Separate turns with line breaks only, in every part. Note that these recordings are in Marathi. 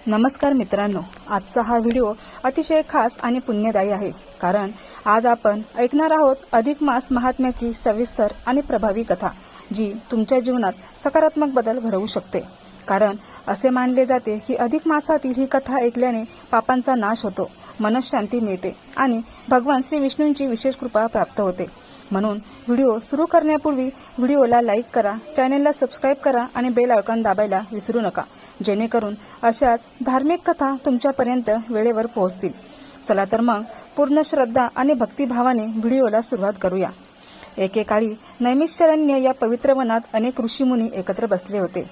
नमस्कार मित्रांनो, आजचा हा व्हिडिओ अतिशय खास आणि पुण्यदायी आहे, कारण आज आपण ऐकणार आहोत अधिक मास महात्म्याची सविस्तर आणि प्रभावी कथा, जी तुमच्या जीवनात सकारात्मक बदल घडवू शकते। कारण असे मानले जाते की अधिक मासातील ही कथा ऐकल्याने पापांचा नाश होतो, मनःशांती मिळते आणि भगवान श्री विष्णूंची विशेष कृपा प्राप्त होते। म्हणून व्हिडिओ सुरू करण्यापूर्वी व्हिडिओला लाईक करा, चॅनलला सबस्क्राइब करा आणि बेल आयकॉन दाबायला विसरू नका, जेणेकरून अशाच धार्मिक कथा तुमच्यापर्यंत वेळेवर पोहोचतील। चला तर मग पूर्ण श्रद्धा आणि भक्तिभावाने व्हिडिओला सुरुवात करूया। एकेकाळी नैमिषारण्य या पवित्र वनात अनेक ऋषीमुनी एकत्र बसले होते।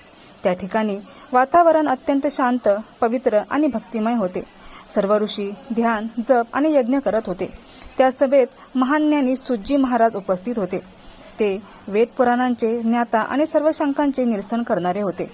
त्या ठिकाणी वातावरण अत्यंत शांत, पवित्र आणि भक्तिमय होते। सर्व ऋषी ध्यान, जप आणि यज्ञ करत होते। त्या सभेत महान ज्ञानी सूतजी महाराज उपस्थित होते। ते वेद पुराणांचे ज्ञाता आणि सर्व शंकांचे निरसन करणारे होते।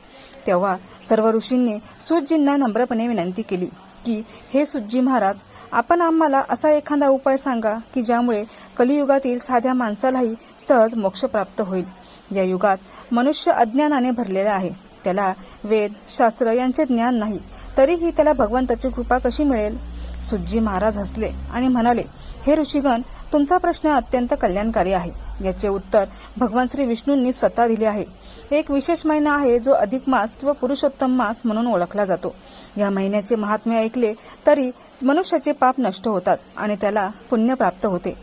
तेव्हा सर्व ऋषींनी सूतजींना नम्रपणे विनंती केली की, हे सूतजी महाराज, आपण आम्हाला असा एखादा उपाय सांगा की ज्यामुळे कलियुगातील साध्या माणसालाही सहज मोक्ष प्राप्त होईल। या युगात मनुष्य अज्ञानाने भरलेला आहे, त्याला वेद शास्त्र यांचे ज्ञान नाही, तरीही त्याला भगवंताची कृपा कशी मिळेल? सूतजी महाराज हसले आणि म्हणाले, हे ऋषीगण, तुमचा प्रश्न अत्यंत कल्याणकारी आहे। याचे उत्तर भगवान श्री विष्णूंनी स्वतः दिले आहे। एक विशेष महिना आहे जो अधिक मास किंवा पुरुषोत्तम मास म्हणून ओळखला जातो। या महिन्याचे महात्म्य ऐकले तरी मनुष्याचे पाप नष्ट होतात आणि त्याला पुण्य प्राप्त होते।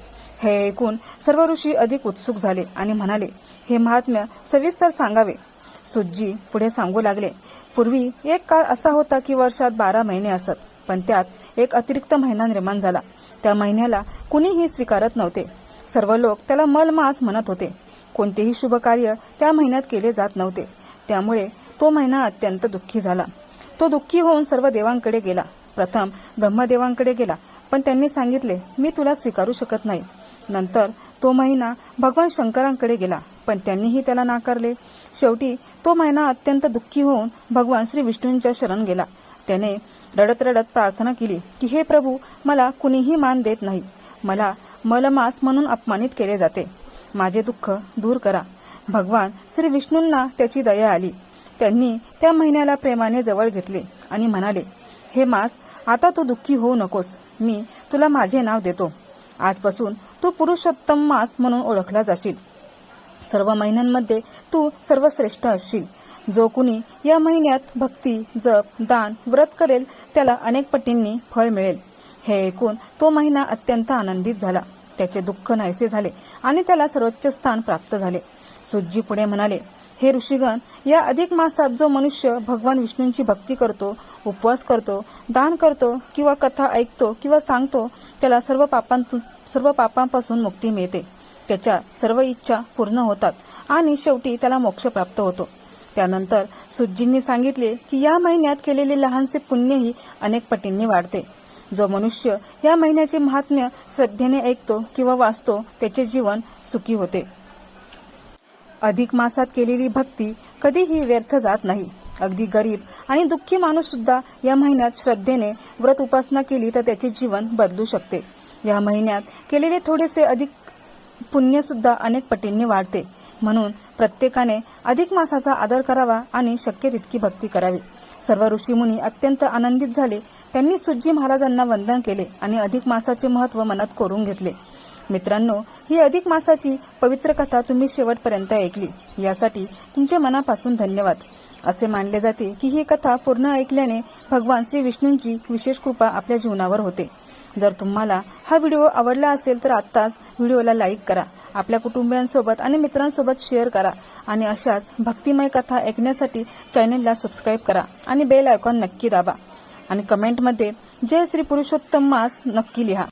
हे ऐकून सर्व ऋषी अधिक उत्सुक झाले आणि म्हणाले, हे महात्म्य सविस्तर सांगावे। सूतजी पुढे सांगू लागले, पूर्वी एक काळ असा होता की वर्षात 12 महिने असत, पण त्यात एक अतिरिक्त महिना निर्माण झाला। त्या महिन्याला कुणीही स्वीकारत नव्हते। सर्व लोक त्याला मलमास म्हणत होते। कोणतेही शुभ कार्य त्या महिन्यात केले जात नव्हते। त्यामुळे तो महिना अत्यंत दुःखी झाला। तो दुःखी होऊन सर्व देवांकडे गेला। प्रथम ब्रह्मदेवांकडे गेला, पण त्यांनी सांगितले, मी तुला स्वीकारू शकत नाही। नंतर तो महिना भगवान शंकरांकडे गेला, पण त्यांनीही त्याला नाकारले। शेवटी तो महिना अत्यंत दुःखी होऊन भगवान श्री विष्णूंच्या शरण गेला। त्याने रडत रडत प्रार्थना केली की, हे प्रभू, मला कुणीही मान देत नाही। मला मलमास म्हणून अपमानित केले जाते। माझे दुःख दूर करा। भगवान श्री विष्णूंना त्याची दया आली। त्यांनी त्या महिन्याला प्रेमाने जवळ घेतले आणि म्हणाले, हे मास, आता तू दुःखी होऊ नकोस। मी तुला माझे नाव देतो। आजपासून तू पुरुषोत्तम मास म्हणून ओळखला जाशील। सर्व महिन्यांमध्ये तू सर्वश्रेष्ठ असशील। जो कुणी या महिन्यात भक्ती, जप, दान, व्रत करेल त्याला अनेक पटींनी फळ मिळेल। हे ऐकून तो महिना अत्यंत आनंदित झाला। त्याचे दुःख नाहीसे झाले आणि त्याला सर्वोच्च स्थान प्राप्त झाले। सूतजी पुढे म्हणाले, हे ऋषीगण, या अधिक मासात जो मनुष्य भगवान विष्णूंची भक्ती करतो, उपवास करतो, दान करतो किंवा कथा ऐकतो किंवा सांगतो, त्याला सर्व पापांपासून मुक्ती मिळते। त्याच्या सर्व इच्छा पूर्ण होतात आणि शेवटी त्याला मोक्ष प्राप्त होतो। त्यानंतर सूतजींनी सांगितले की या महिन्यात केलेले लहानसे पुण्यही अनेक पटींनी वाढते। जो मनुष्य या महिन्याचे महात्म्य श्रद्धेने ऐकतो किंवा वाचतो, त्याचे जीवन सुखी होते। अधिक मासात केलेली भक्ती कधीही व्यर्थ जात नाही। अगदी गरीब आणि दुःखी माणूस सुद्धा या महिन्यात श्रद्धेने व्रत उपासना केली तर त्याचे जीवन बदलू शकते। या महिन्यात केलेले थोडेसे अधिक पुण्य सुद्धा अनेक पटींनी वाढते। म्हणून प्रत्येकाने अधिक मासाचा आदर करावा आणि शक्य तितकी भक्ती करावी। सर्व ऋषीमुनी अत्यंत आनंदित झाले। त्यांनी सूतजी महाराजांना वंदन केले आणि अधिक मासाचे महत्त्व मनात कोरून घेतले। मित्रांनो, ही अधिक मासाची पवित्र कथा तुम्ही शेवटपर्यंत ऐकली, यासाठी तुमचे मनापासून धन्यवाद। असे मानले जाते की ही कथा पूर्ण ऐकल्याने भगवान श्री विष्णूंची विशेष कृपा आपल्या जीवनावर होते। जर तुम्हाला हा व्हिडिओ आवडला असेल तर आत्ताच व्हिडिओला लाईक करा, आपल्या कुटुंबियांसोबत आणि मित्रांसोबत शेअर करा आणि अशाच भक्तिमय कथा ऐकण्यासाठी चॅनलला सबस्क्राइब करा आणि बेल आयकॉन नक्की दाबा आणि कमेंटमध्ये जय श्री पुरुषोत्तम मास नक्की लिहा।